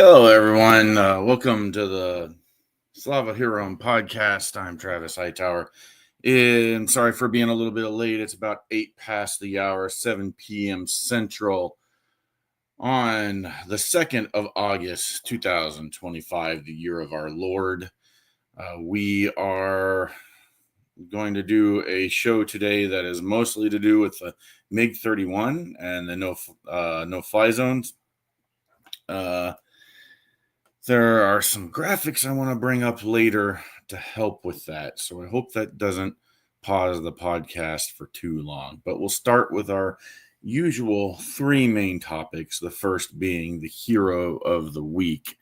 Hello, everyone. Welcome to the Slava Heroyam podcast. I'm Travis Hightower. And sorry for being a little bit late. It's about 8 past the hour, 7 p.m. Central on the 2nd of August, 2025, the year of our Lord. We are going to do a show today that is mostly to do with the MiG-31 and the no-fly zones. There are some graphics I want to bring up later to help with that. So I hope that doesn't pause the podcast for too long. But we'll start with our usual three main topics. The first being the hero of the week.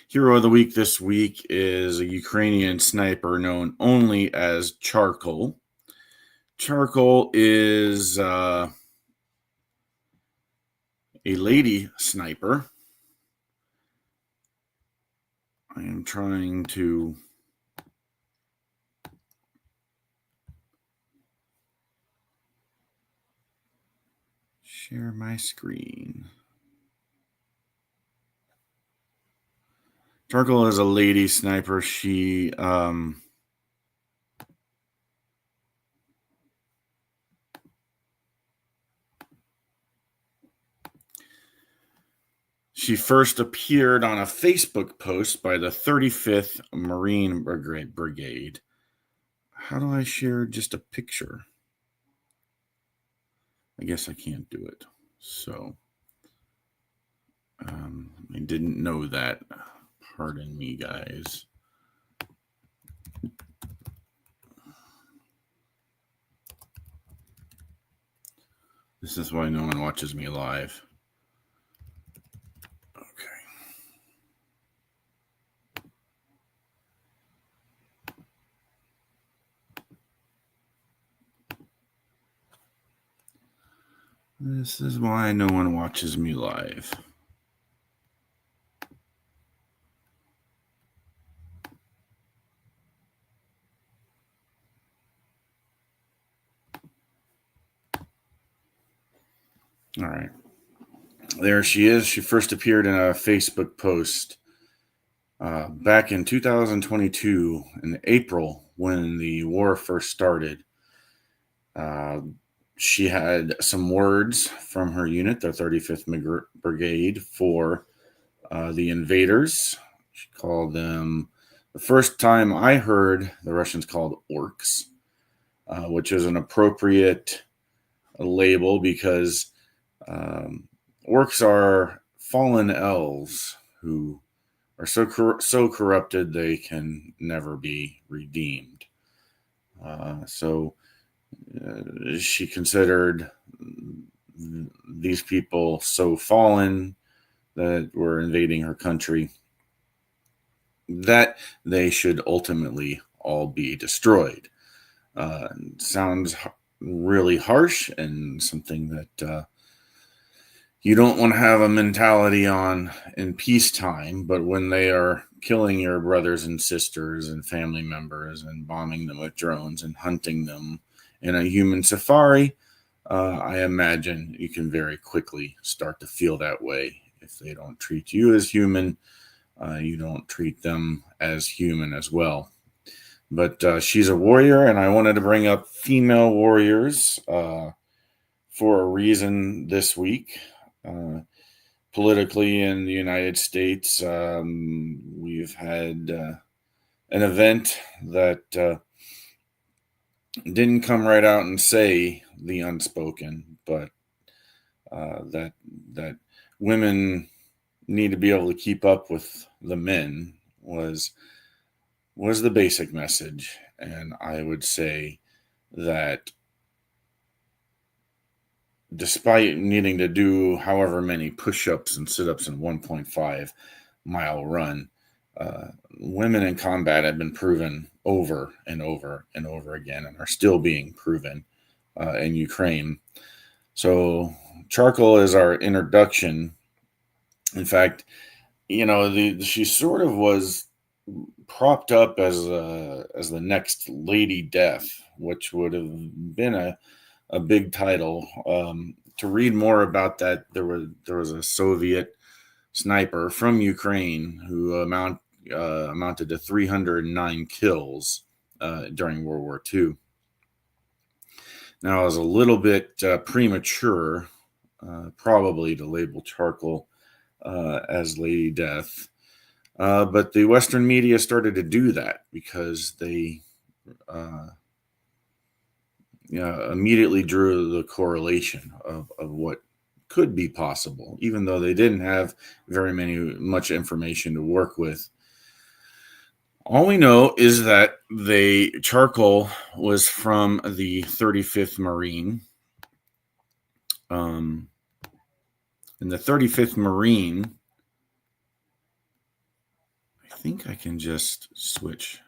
Hero of the week this week is a Ukrainian sniper known only as Charcoal. Charcoal is a lady sniper. I am trying to share my screen. Charcoal is a lady sniper. She first appeared on a Facebook post by the 35th Marine Brigade. How do I share just a picture? I guess I can't do it. So I didn't know that. Pardon me, guys. This is why no one watches me live. Okay. This is why no one watches me live. All right. There she is. She first appeared in a Facebook post back in 2022 in April when the war first started. She had some words from her unit, the 35th Brigade, for the invaders. She called them, the first time I heard the Russians called orcs, which is an appropriate label because orcs are fallen elves who are so corrupted they can never be redeemed. She considered these people so fallen that were invading her country that they should ultimately all be destroyed. Sounds really harsh and something that you don't want to have a mentality on in peacetime, but when they are killing your brothers and sisters and family members and bombing them with drones and hunting them in a human safari, I imagine you can very quickly start to feel that way. If they don't treat you as human, you don't treat them as human as well. But she's a warrior, and I wanted to bring up female warriors for a reason this week. Politically in the United States, we've had an event that didn't come right out and say the unspoken, but that women need to be able to keep up with the men was the basic message. And I would say that despite needing to do however many push-ups and sit-ups in 1.5 mile run, women in combat have been proven over and over and over again and are still being proven in Ukraine. So Charcoal is our introduction. In fact, she sort of was propped up as the next Lady Death, which would have been a big title. to read more about that, there was a Soviet sniper from Ukraine who amounted to 309 kills during World War II. Now, it was a little bit premature, probably, to label charcoal as Lady Death. But the Western media started to do that because they immediately drew the correlation of what could be possible, even though they didn't have much information to work with. All we know is that the charcoal was from the 35th Marine. And the 35th Marine, I think I can just switch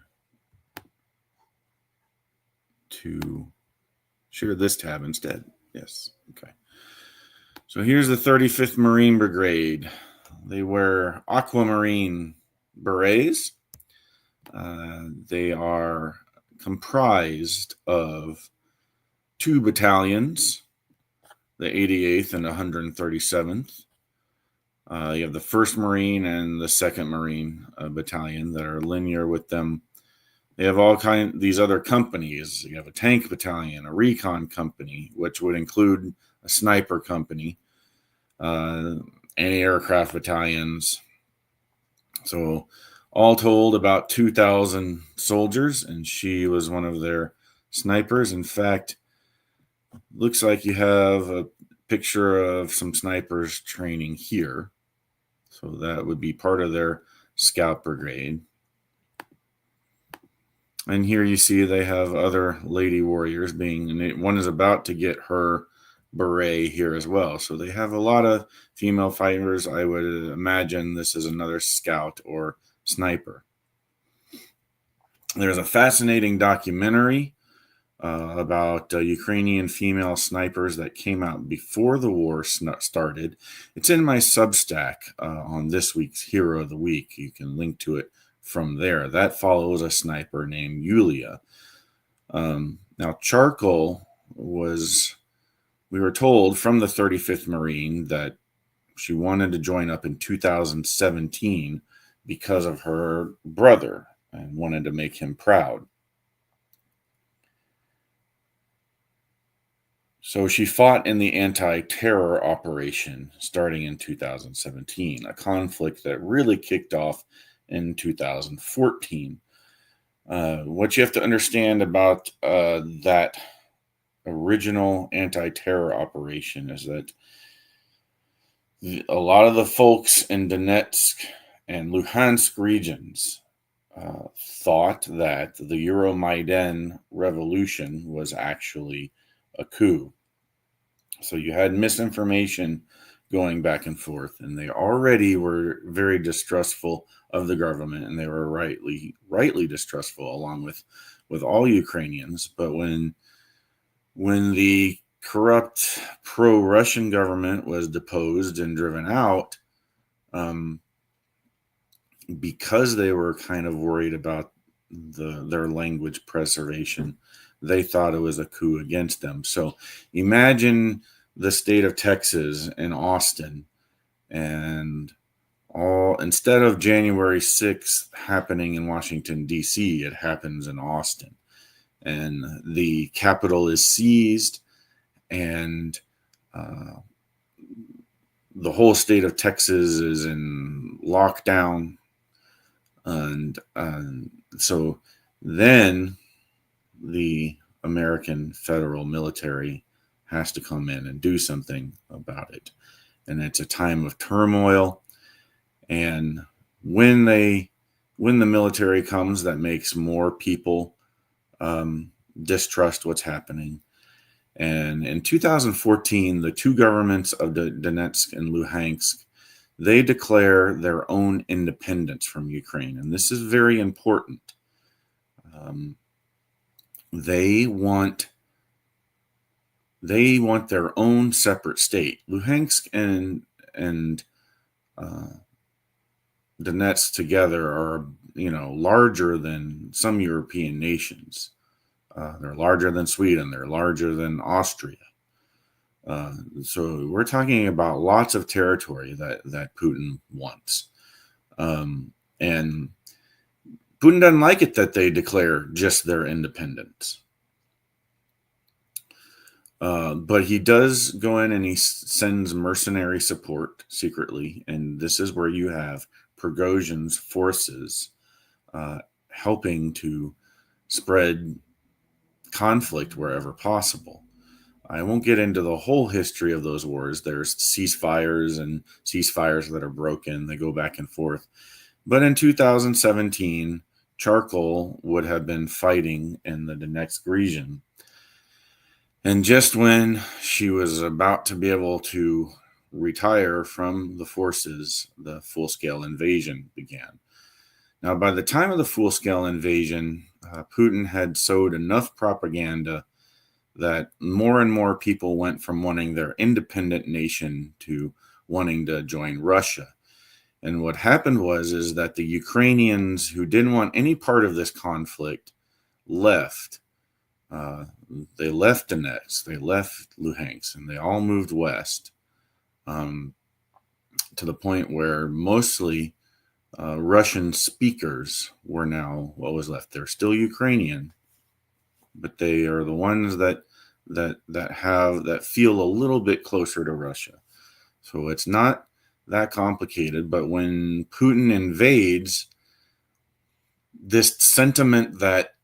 to share this tab instead. Yes. Okay. So here's the 35th Marine Brigade. They wear aquamarine berets. They are comprised of 2 battalions, the 88th and 137th. You have the 1st Marine and the 2nd Marine battalion that are linear with them. They have these other companies. You have a tank battalion, a recon company, which would include a sniper company, anti-aircraft battalions. So all told, about 2,000 soldiers, and she was one of their snipers. In fact, looks like you have a picture of some snipers training here. So that would be part of their scout brigade. And here you see they have other lady warriors one is about to get her beret here as well. So they have a lot of female fighters. I would imagine this is another scout or sniper. There's a fascinating documentary about Ukrainian female snipers that came out before the war started. It's in my Substack on this week's Hero of the Week. You can link to it from there. That follows a sniper named Yulia. Now, charcoal we were told from the 35th Marine that she wanted to join up in 2017 because of her brother and wanted to make him proud. So she fought in the anti-terror operation starting in 2017, a conflict that really kicked off in 2014. What you have to understand about that original anti-terror operation is that a lot of the folks in Donetsk and Luhansk regions thought that the Euromaidan revolution was actually a coup. So you had misinformation going back and forth, and they already were very distrustful of the government, and they were rightly distrustful, along with all Ukrainians. But when the corrupt pro-Russian government was deposed and driven out, because they were kind of worried about their language preservation, they thought it was a coup against them. So imagine the state of Texas and Austin, and instead of January 6th happening in Washington, D.C., it happens in Austin. And the Capitol is seized, and the whole state of Texas is in lockdown. And so then the American federal military has to come in and do something about it. And it's a time of turmoil. And when the military comes, that makes more people distrust what's happening. And in 2014, the two governments of Donetsk and Luhansk, they declare their own independence from Ukraine. And this is very important. They want their own separate state. Luhansk and Donetsk together are, larger than some European nations. They're larger than Sweden. They're larger than Austria. So we're talking about lots of territory that Putin wants. And Putin doesn't like it that they declare just their independence. But he does go in and he sends mercenary support secretly. And this is where you have Prigozhin's forces helping to spread conflict wherever possible. I won't get into the whole history of those wars. There's ceasefires and ceasefires that are broken. They go back and forth. But in 2017, Charcoal would have been fighting in the Donetsk region. And just when she was about to be able to retire from the forces, the full-scale invasion began. Now, by the time of the full-scale invasion, Putin had sowed enough propaganda that more and more people went from wanting their independent nation to wanting to join Russia. And what happened is that the Ukrainians who didn't want any part of this conflict left. They left Donetsk, they left Luhansk, and they all moved west to the point where mostly Russian speakers were now what was left. They're still Ukrainian, but they are the ones that feel a little bit closer to Russia. So it's not that complicated, but when Putin invades, this sentiment that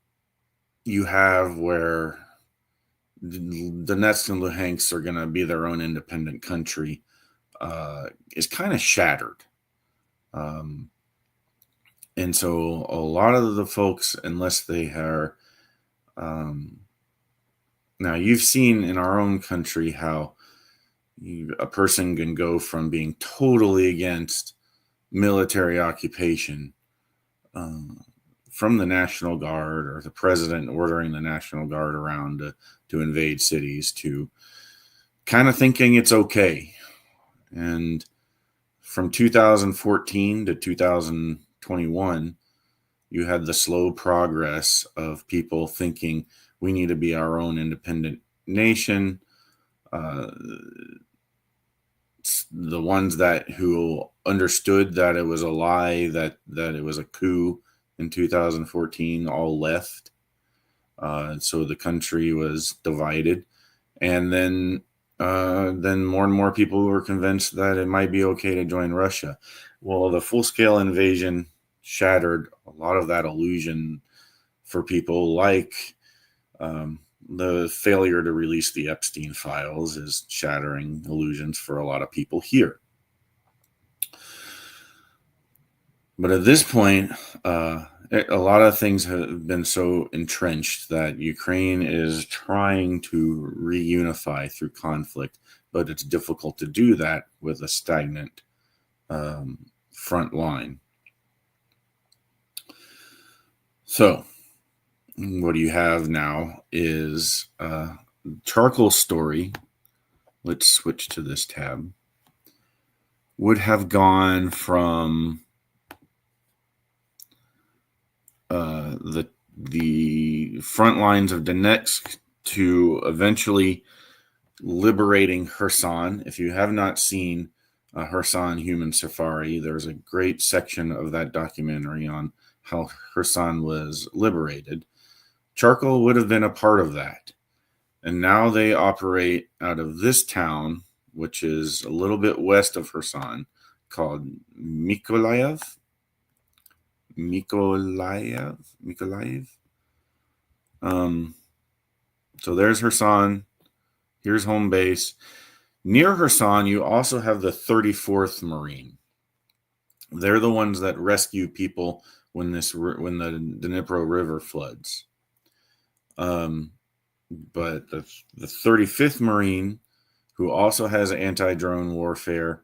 you have where Donetsk and Luhansk are going to be their own independent country is kind of shattered. And so a lot of the folks, unless they are, now you've seen in our own country how a person can go from being totally against military occupation from the National Guard or the president ordering the National Guard around to invade cities to kind of thinking it's okay. And from 2014 to 2021, you had the slow progress of people thinking we need to be our own independent nation. The ones who understood that it was a lie, that it was a coup in 2014, all left. So the country was divided. And then more and more people were convinced that it might be okay to join Russia. Well, the full-scale invasion shattered a lot of that illusion for people, like the failure to release the Epstein files is shattering illusions for a lot of people here. But at this point, a lot of things have been so entrenched that Ukraine is trying to reunify through conflict, but it's difficult to do that with a stagnant front line. So what you have now is Charcoal's story. Let's switch to this tab. Would have gone from the front lines of Donetsk to eventually liberating Kherson. If you have not seen Kherson Human Safari, there's a great section of that documentary on how Kherson was liberated. Charcoal would have been a part of that. And now they operate out of this town, which is a little bit west of Kherson, called Mykolaiv. So there's Kherson. Here's home base. Near Kherson, you also have the 34th Marine. They're the ones that rescue people when the Dnipro River floods. But the 35th Marine, who also has anti-drone warfare,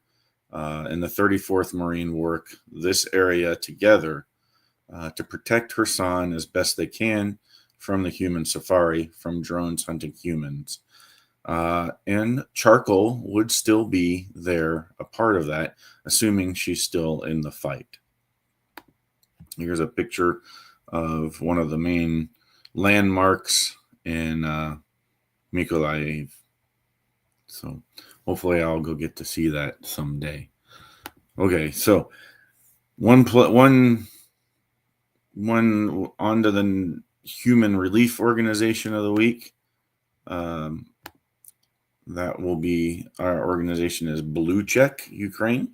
and the 34th Marine work this area together to protect Kherson as best they can from the human safari, from drones hunting humans. And Charcoal would still be there, a part of that, assuming she's still in the fight. Here's a picture of one of the main landmarks in Mykolaiv. So hopefully I'll go get to see that someday. Okay, so one onto the human relief organization of the week. That will be, our organization is Blue Check Ukraine.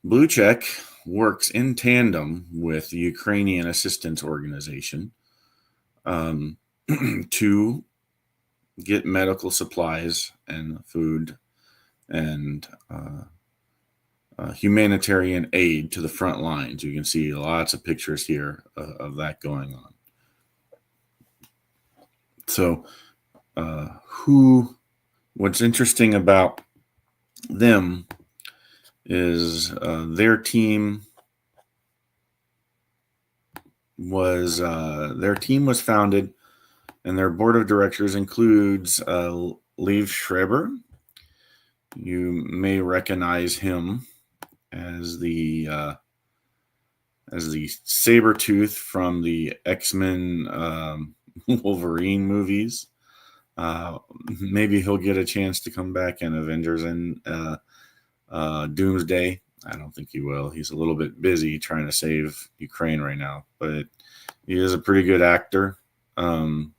Blue Check works in tandem with the Ukrainian Assistance Organization to get medical supplies and food and humanitarian aid to the front lines. You can see lots of pictures here of that going on. So what's interesting about them is their team was founded, and their board of directors includes Lev Schreiber. You may recognize him as the Sabretooth from the X-Men Wolverine movies. Maybe he'll get a chance to come back in Avengers and Doomsday. I don't think he will. He's a little bit busy trying to save Ukraine right now, but he is a pretty good actor. And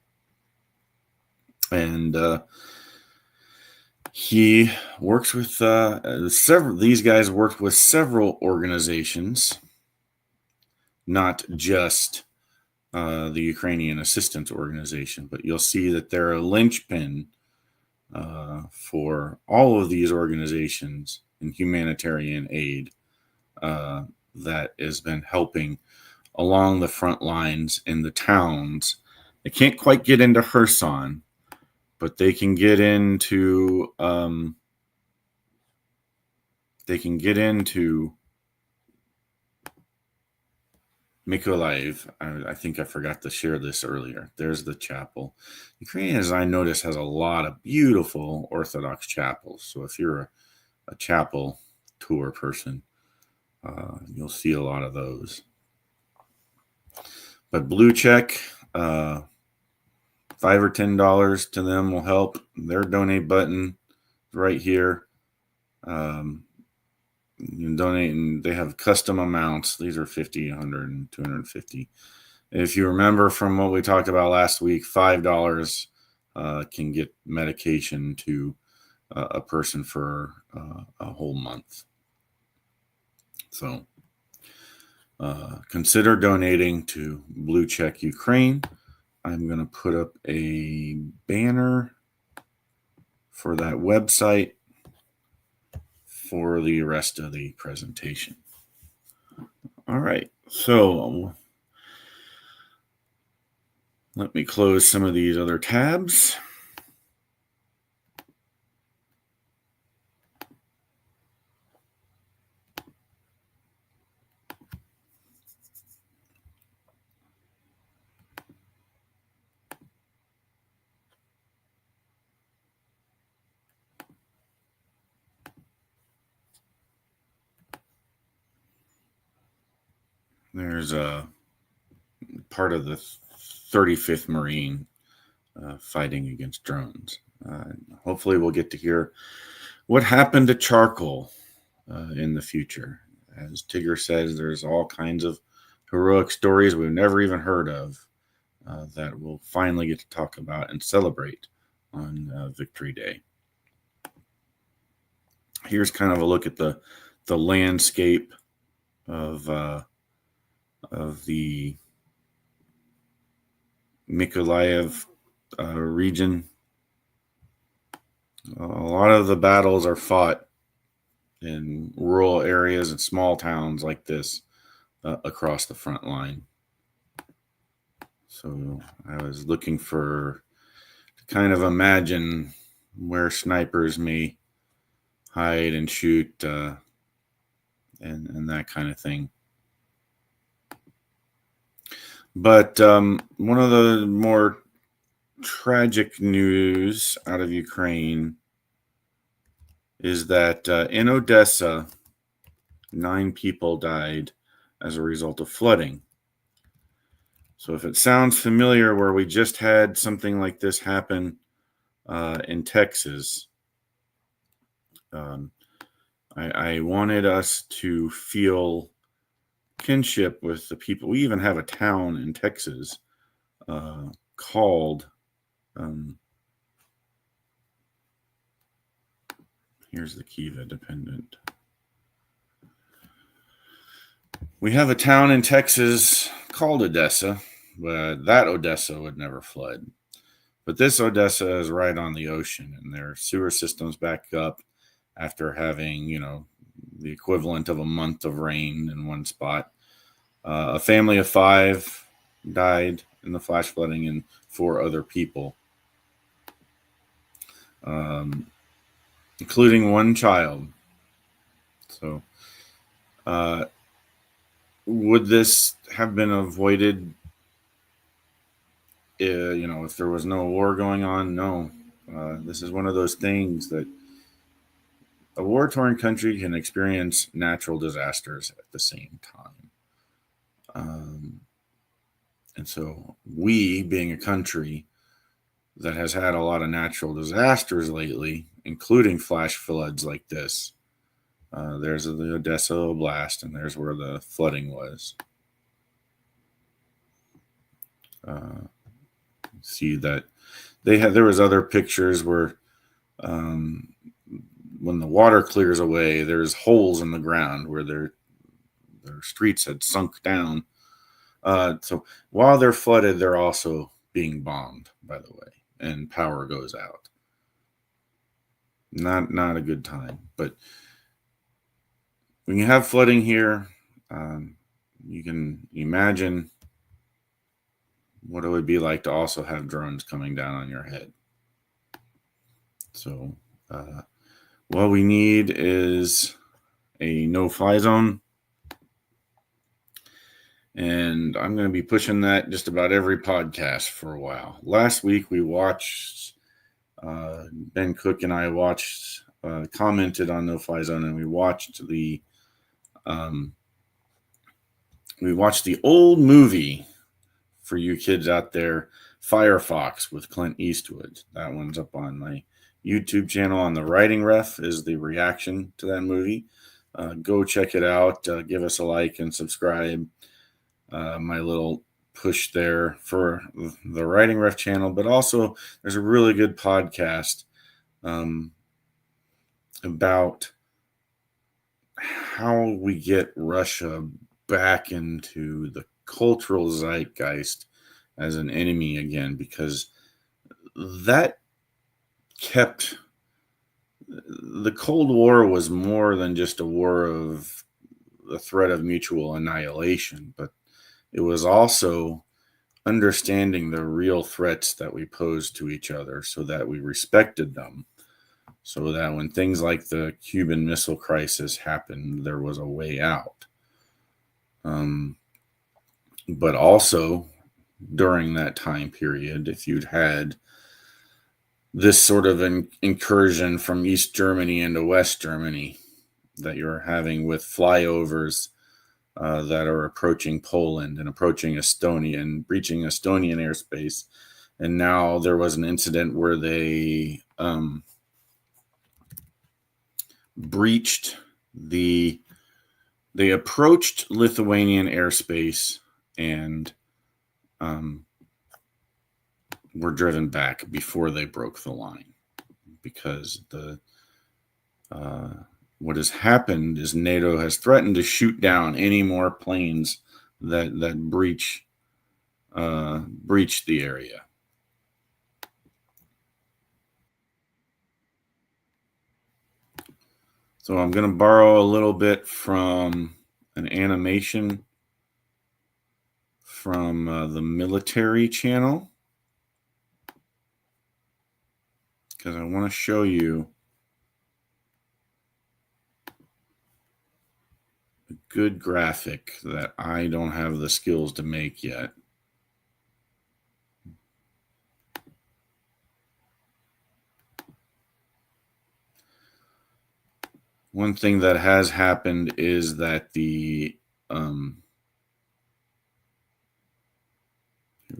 he works with several. These guys worked with several organizations, not just the Ukrainian Assistance Organization, but you'll see that they're a linchpin for all of these organizations in humanitarian aid that has been helping along the front lines in the towns. They can't quite get into Kherson, but they can get into Mykolaiv. I think I forgot to share this earlier. There's the chapel. Ukraine, as I noticed, has a lot of beautiful Orthodox chapels. So if you're a chapel tour person, you'll see a lot of those. But Blue Check, $5 or $10 to them will help. Their donate button right here. You can donate, and they have custom amounts. These are 50, 100, and 250. If you remember from what we talked about last week, $5 can get medication to a person for a whole month. So consider donating to Blue Check Ukraine. I'm going to put up a banner for that website for the rest of the presentation. All right, so let me close some of these other tabs. There's a part of the 35th Marine fighting against drones. Hopefully we'll get to hear what happened to charcoal in the future. As Tigger says, there's all kinds of heroic stories we've never even heard of that we'll finally get to talk about and celebrate on Victory Day. Here's kind of a look at the landscape of the Mykolaiv region. A lot of the battles are fought in rural areas and small towns like this across the front line. So I was looking to kind of imagine where snipers may hide and shoot and that kind of thing. But one of the more tragic news out of Ukraine is that in Odessa, 9 people died as a result of flooding. So if it sounds familiar, where we just had something like this happen in Texas. I wanted us to feel kinship with the people. We even have a town in Texas called, here's the Kiva dependent. We have a town in Texas called Odessa, but that Odessa would never flood. But this Odessa is right on the ocean, and their sewer systems back up after having, the equivalent of a month of rain in one spot. A family of 5 died in the flash flooding, and 4 other people, including 1 child. So, would this have been avoided? If there was no war going on? No. This is one of those things that a war-torn country can experience natural disasters at the same time. And so we, being a country that has had a lot of natural disasters lately, including flash floods like this, there's the Odessa blast, and there's where the flooding was. See that there was other pictures where when the water clears away, there's holes in the ground where their streets had sunk down. So while they're flooded, they're also being bombed, by the way, and power goes out. Not a good time. But when you have flooding here, you can imagine what it would be like to also have drones coming down on your head. So what we need is a no-fly zone. And I'm going to be pushing that just about every podcast for a while. Last week we watched, Ben Cook and I commented on No Fly Zone, and we watched the old movie for you kids out there, Firefox with Clint Eastwood. That one's up on my YouTube channel. On the Writing Ref is the reaction to that movie. Go check it out. Give us a like and subscribe. My little push there for the Writing Ref channel, but also there's a really good podcast about how we get Russia back into the cultural zeitgeist as an enemy again, because that kept the Cold War was more than just a war of the threat of mutual annihilation, but it was also understanding the real threats that we posed to each other so that we respected them, so that when things like the Cuban Missile Crisis happened, there was a way out. But also, during that time period, if you'd had this sort of an incursion from East Germany into West Germany that you're having with flyovers that are approaching Poland and approaching Estonia and breaching Estonian airspace. And now there was an incident where they they approached Lithuanian airspace and were driven back before they broke the line, because what has happened is NATO has threatened to shoot down any more planes that breach the area. So I'm going to borrow a little bit from an animation from the military channel, because I want to show you a good graphic that I don't have the skills to make yet. One thing that has happened is that here we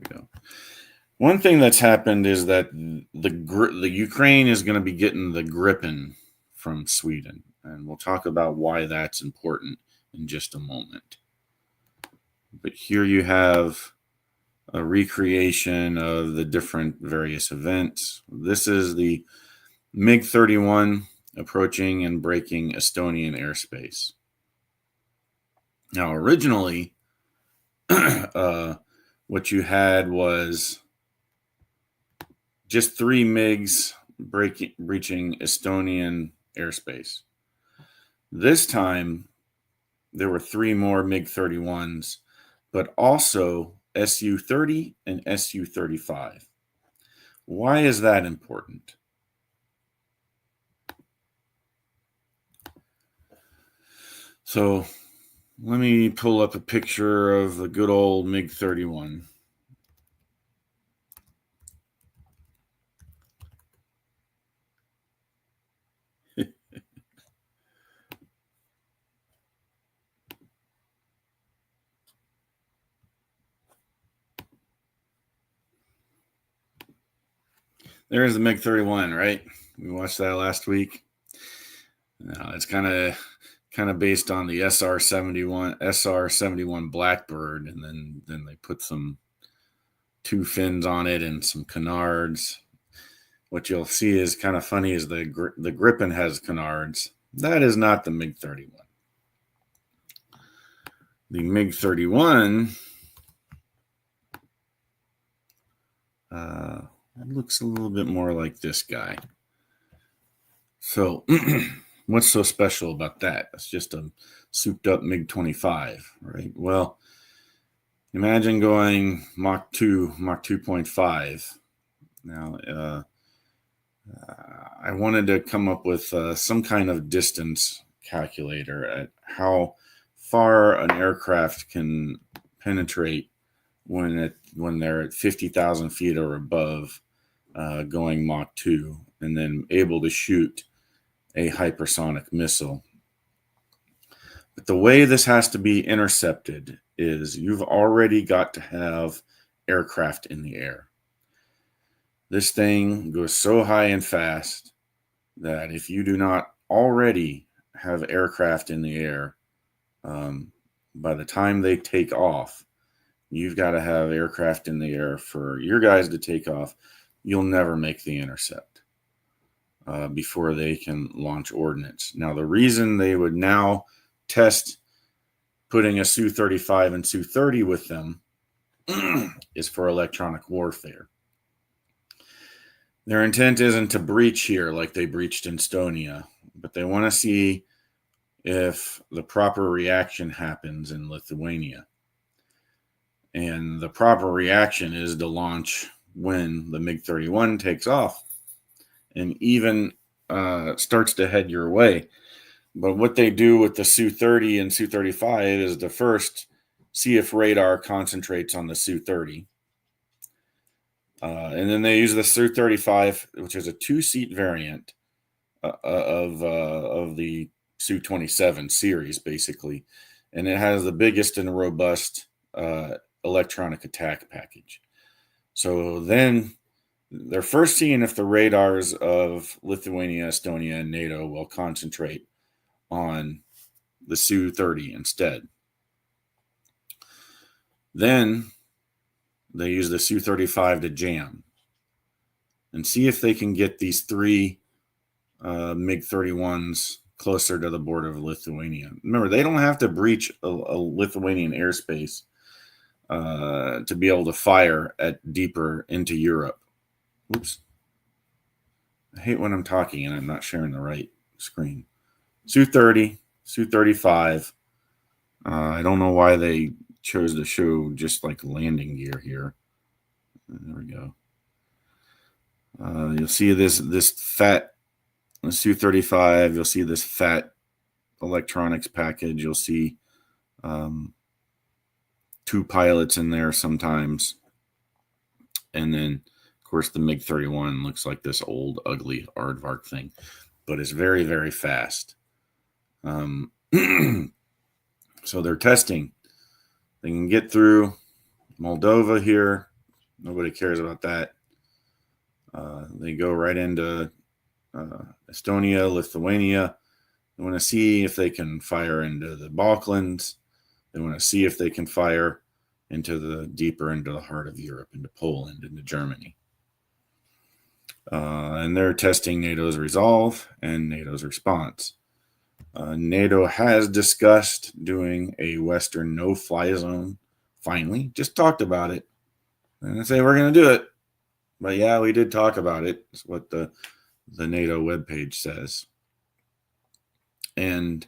go. One thing that's happened is that the Ukraine is going to be getting the Gripen from Sweden, and we'll talk about why that's important in just a moment. But here you have a recreation of the different various events. This is the MiG-31 approaching and breaking Estonian airspace. Now, originally, what you had was just 3 MiGs breaching Estonian airspace. This time, there were 3 more MiG-31s, but also Su-30 and Su-35. Why is that important? So let me pull up a picture of the good old MiG-31. There's the MiG-31, right? We watched that last week. Now it's kind of based on the SR-71 Blackbird, and then they put some 2 fins on it and some canards. What you'll see is kind of funny is the Gripen has canards. That is not the MiG-31. The MiG-31 looks a little bit more like this guy. So what's so special about that? It's just a souped up MiG-25, right? Well, imagine going Mach 2, Mach 2.5. Now, I wanted to come up with some kind of distance calculator at how far an aircraft can penetrate when they're at 50,000 feet or above, going Mach 2, and then able to shoot a hypersonic missile. But the way this has to be intercepted is you've already got to have aircraft in the air. This thing goes so high and fast that if you do not already have aircraft in the air, by the time they take off, you've got to have aircraft in the air for your guys to take off. You'll never make the intercept before they can launch ordnance. Now, the reason they would now test putting a Su-35 and Su-30 with them is for electronic warfare. Their intent isn't to breach here like they breached in Estonia, but they want to see if the proper reaction happens in Lithuania. And the proper reaction is to launch when the MiG-31 takes off and even starts to head your way. But what they do with the Su-30 and Su-35 is to first see if radar concentrates on the Su-30. And then they use the Su-35, which is a 2-seat variant of the Su-27 series, basically. And it has the biggest and robust electronic attack package. So then they're first seeing if the radars of Lithuania, Estonia, and NATO will concentrate on the Su-30 instead. Then they use the Su-35 to jam and see if they can get these 3 MiG-31s closer to the border of Lithuania. Remember, they don't have to breach a Lithuanian airspace to be able to fire at deeper into Europe. Oops. I hate when I'm talking and I'm not sharing the right screen. Su-30, Su-35. I don't know why they chose to show just like landing gear here. There we go. You'll see this fat Su-35. You'll see this fat electronics package. You'll see 2 pilots in there sometimes. And then, of course, the MiG-31 looks like this old, ugly aardvark thing, but it's very, very fast. So they're testing. They can get through Moldova here, Nobody cares about that. They go right into Estonia, Lithuania. They want to see if they can fire into the Balkans. They want to see if they can fire deeper into the heart of Europe, into Poland, into Germany. And they're testing NATO's resolve and NATO's response. NATO has discussed doing a Western no-fly zone. Finally, just talked about it. And they say we're going to do it. But yeah, we did talk about it. It's what the NATO webpage says. And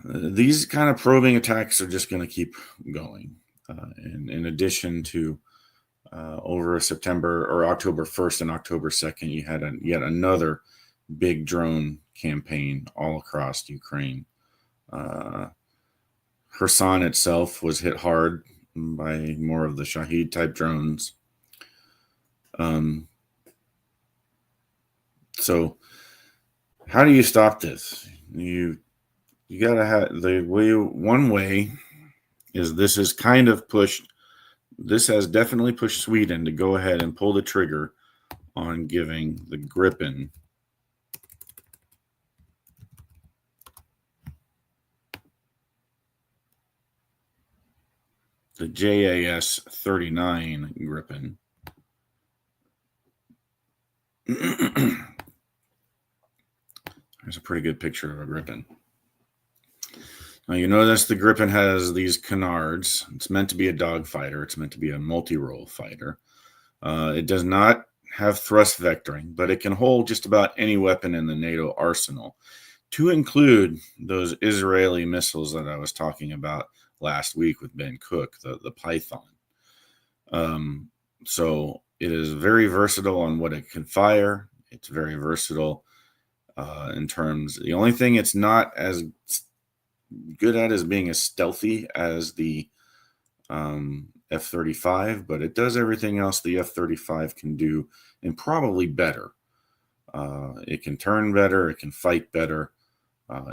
these kind of probing attacks are just going to keep going. And in addition to over September or October 1st and October 2nd, you had yet another big drone campaign all across Ukraine. Kherson itself was hit hard by more of the Shahed type drones. So how do you stop this? You gotta have one way is this has definitely pushed Sweden to go ahead and pull the trigger on giving the Gripen the JAS 39 Gripen. There's a pretty good picture of a Gripen. Now you notice the Gripen has these canards. It's meant to be a dogfighter. It's meant to be a multi-role fighter. It does not have thrust vectoring, but it can hold just about any weapon in the NATO arsenal, to include those Israeli missiles that I was talking about last week with Ben Cook, the Python. So it is very versatile on what it can fire. It's very versatile in terms. The only thing it's not as good at is being as stealthy as the F-35, but it does everything else the F-35 can do, and probably better. It can turn better. It can fight better.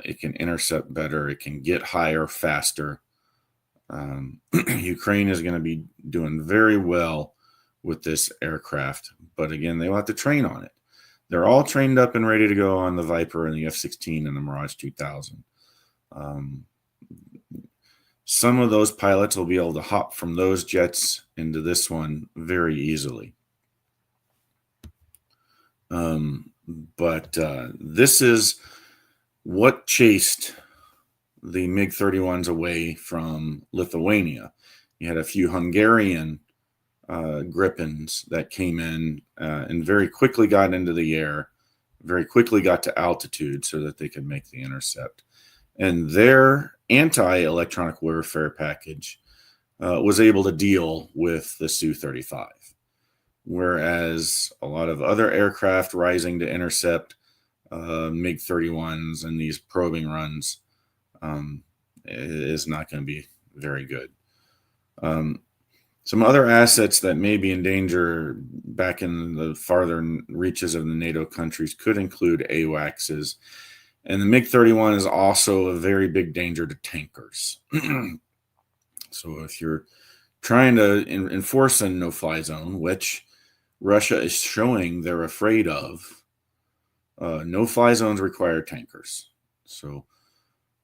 It can intercept better. It can get higher faster. Ukraine is going to be doing very well with this aircraft, but again, they will have to train on it. They're all trained up and ready to go on the Viper and the F-16 and the Mirage 2000. Some of those pilots will be able to hop from those jets into this one very easily. But this is what chased the MiG-31s away from Lithuania. You had a few Hungarian Gripens that came in and very quickly got into the air, very quickly got to altitude so that they could make the intercept. And their anti-electronic warfare package was able to deal with the Su-35. Whereas a lot of other aircraft rising to intercept MiG-31s and these probing runs is not going to be very good. Some other assets that may be in danger back in the farther reaches of the NATO countries could include AWACSs. And the MiG-31 is also a very big danger to tankers. So if you're trying to enforce a no-fly zone, which Russia is showing they're afraid of, no-fly zones require tankers. So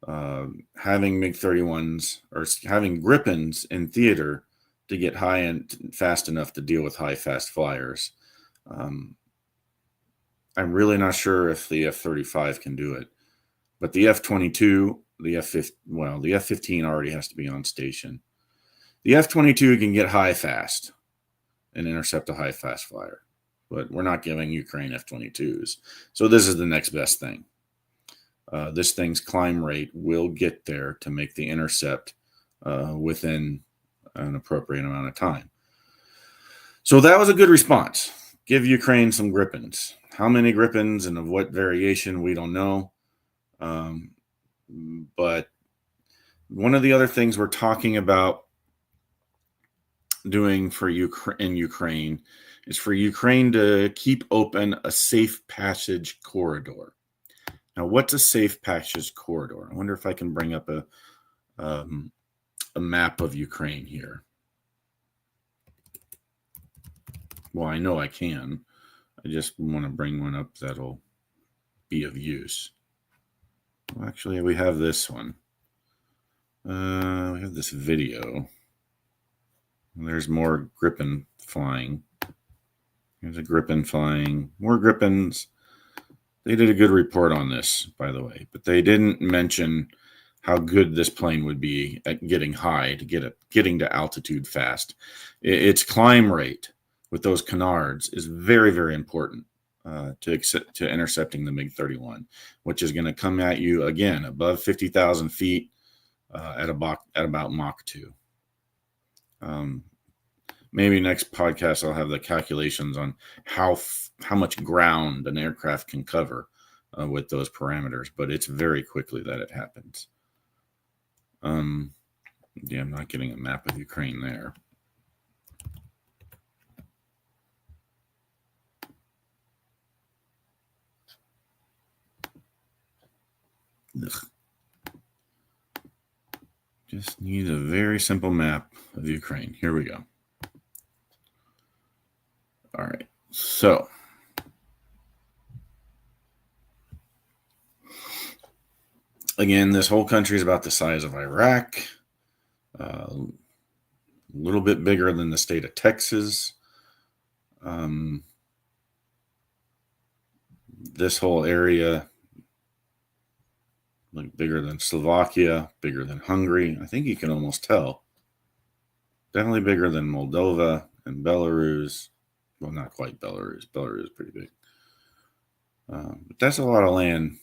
having MiG-31s or having Gripens in theater to get high and fast enough to deal with high, fast flyers, I'm really not sure if the F-35 can do it. But the F-22, the F-15 already has to be on station. The F-22 can get high fast and intercept a high fast flyer. But we're not giving Ukraine F-22s. So this is the next best thing. This thing's climb rate will get there to make the intercept within an appropriate amount of time. So that was a good response. Give Ukraine some Gripens. How many Gripens and of what variation, we don't know. But one of the other things we're talking about doing for Ukraine is for Ukraine to keep open a safe passage corridor. Now, what's a safe passage corridor? I wonder if I can bring up a map of Ukraine here. Well, I know I can. I just want to bring one up that'll be of use. Well, actually, we have this one. We have this video. There's more Gripen flying. There's a Gripen flying. More Gripens. They did a good report on this, by the way, but they didn't mention how good this plane would be at getting high, getting to altitude fast. Its climb rate with those canards is very, very important to intercepting the MiG-31, which is going to come at you again above 50,000 feet at about Mach 2. Maybe next podcast I'll have the calculations on how much ground an aircraft can cover with those parameters, but it's very quickly that it happens. Yeah, I'm not getting a map of Ukraine there. Ugh. Just need a very simple map of Ukraine. Here we go. All right, so again, this whole country is about the size of Iraq, a little bit bigger than the state of Texas. This whole area, like bigger than Slovakia, bigger than Hungary. I think you can almost tell. Definitely bigger than Moldova and Belarus. Well, not quite Belarus. Belarus is pretty big. But that's a lot of land.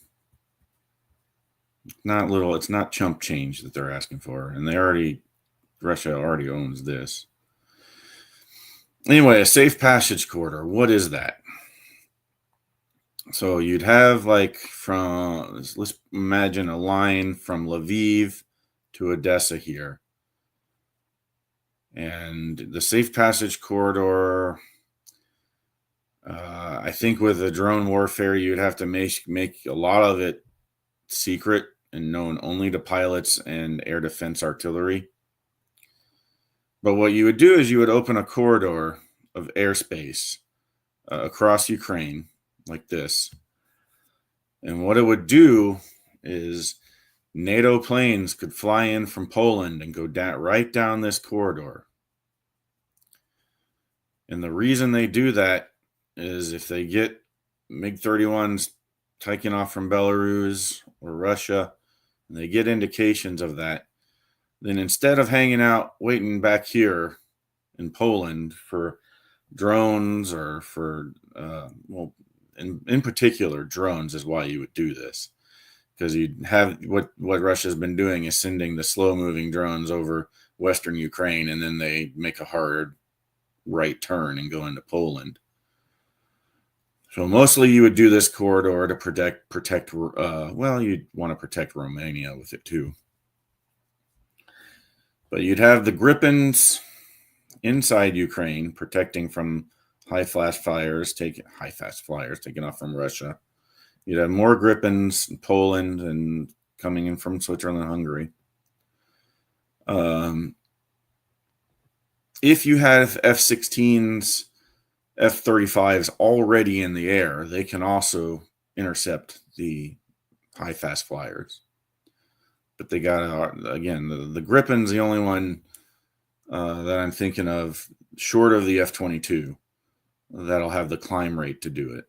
Not little. It's not chump change that they're asking for. And Russia already owns this. Anyway, a safe passage corridor. What is that? So you'd have let's imagine a line from Lviv to Odessa here. And the safe passage corridor, I think with the drone warfare, you'd have to make a lot of it secret and known only to pilots and air defense artillery. But what you would do is you would open a corridor of airspace across Ukraine like this. And what it would do is NATO planes could fly in from Poland and go right down this corridor. And the reason they do that is if they get MiG-31s taking off from Belarus or Russia, and they get indications of that, then instead of hanging out waiting back here in Poland for drones or for, in particular, drones is why you would do this. Because you'd have what Russia's been doing is sending the slow-moving drones over Western Ukraine, and then they make a hard right turn and go into Poland. So mostly you would do this corridor to protect. You'd want to protect Romania with it too. But you'd have the Gripens inside Ukraine protecting from high-fast flyers taken off from Russia. You'd have more Gripens in Poland and coming in from Switzerland and Hungary. If you have F-16s, F-35s already in the air, they can also intercept the high-fast flyers. But they got, again, the Gripen's the only one that I'm thinking of, short of the F-22, that'll have the climb rate to do it.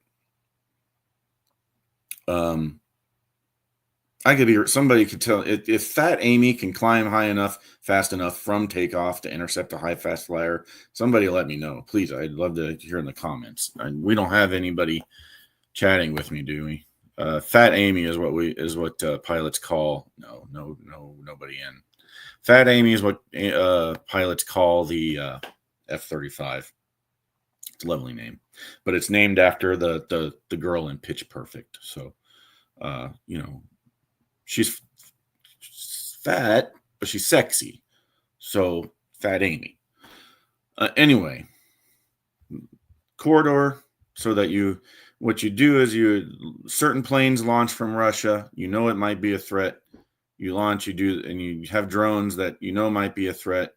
Somebody could tell if Fat Amy can climb high enough, fast enough from takeoff to intercept a high fast flyer. Somebody let me know, please. I'd love to hear in the comments. We don't have anybody chatting with me, do we? Fat Amy is what pilots call. No, nobody in. Fat Amy is what pilots call the F-35. It's a lovely name, but it's named after the girl in Pitch Perfect. So, she's fat, but she's sexy. So Fat Amy. Anyway, corridor so that what you do is certain planes launch from Russia. You know it might be a threat. You launch, and you have drones that might be a threat.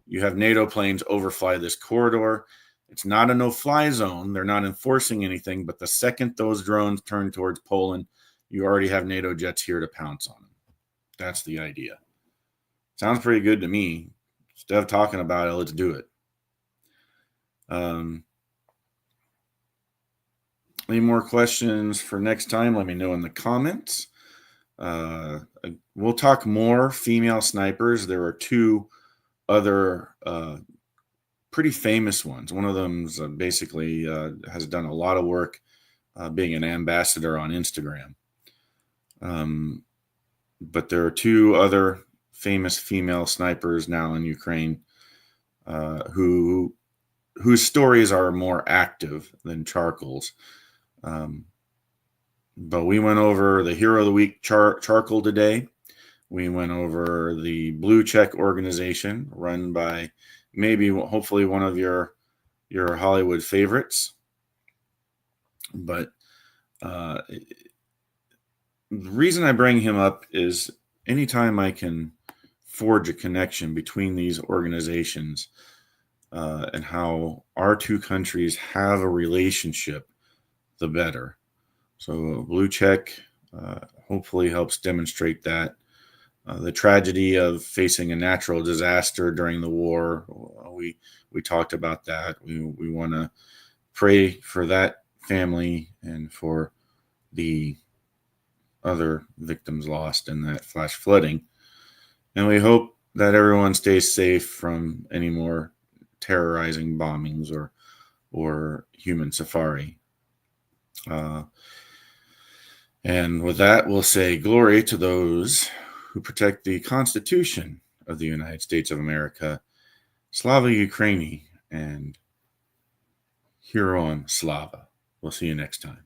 You have NATO planes overfly this corridor. It's not a no-fly zone. They're not enforcing anything, but the second those drones turn towards Poland, you already have NATO jets here to pounce on them. That's the idea. Sounds pretty good to me. Instead of talking about it, let's do it. Any more questions for next time? Let me know in the comments. We'll talk more female snipers. There are two other pretty famous ones. One of them's basically has done a lot of work being an ambassador on Instagram. But there are two other famous female snipers now in Ukraine whose stories are more active than Charcoal's. But we went over the Hero of the Week Charcoal today. We went over the Blue Check organization run by hopefully one of your Hollywood favorites. But the reason I bring him up is anytime I can forge a connection between these organizations and how our two countries have a relationship, the better. So Blue Check hopefully helps demonstrate that. The tragedy of facing a natural disaster during the war, we talked about that. We want to pray for that family and for the other victims lost in that flash flooding. And we hope that everyone stays safe from any more terrorizing bombings or human safari. And with that, we'll say glory to those who protect the Constitution of the United States of America, Slava Ukraini, and Heroyam Slava. We'll see you next time.